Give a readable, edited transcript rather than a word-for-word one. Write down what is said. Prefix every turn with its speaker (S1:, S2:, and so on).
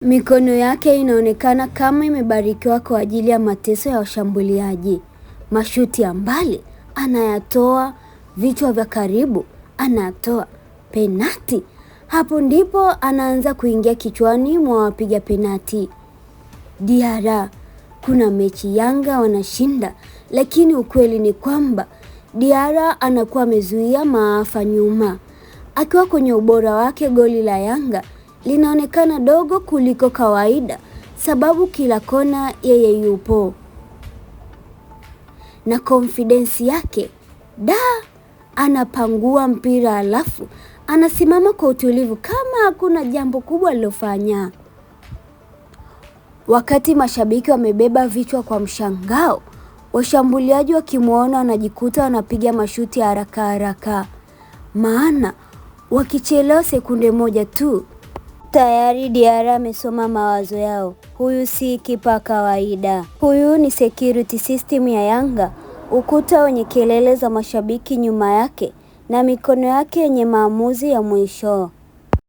S1: Mikono yake inaonekana kama imebarikiwa kwa ajili ya mateso ya washambuliaji. Mashuti ya mbali anayatoa, vichwa vya karibu anatoa. Penati, hapo ndipo anaanza kuingia kichwani mwa wapiga penati. Diarra, kuna mechi Yanga wanashinda, lakini ukweli ni kwamba Diarra anakuwa amezuia maafa nyuma. Akiwa kwenye ubora wake, goli la Yanga linaonekana dogo kuliko kawaida, sababu kila kona yeye yupo na confidence yake. Anapangua mpira alafu anasimama kwa utulivu kama hakuna jambo kubwa alilofanya. Wakati mashabiki wamebeba vichwa kwa mshangao, washambuliaji wakimwona wanajikuta wanapiga mashuti haraka haraka, maana wakichelewa sekunde moja tu tayari Diarra amesoma mawazo yao. Huyu si kipa kawaida, huyu ni security system ya Yanga. Ukuta wenye kelele za mashabiki nyuma yake na mikono yake yenye maamuzi ya mwisho.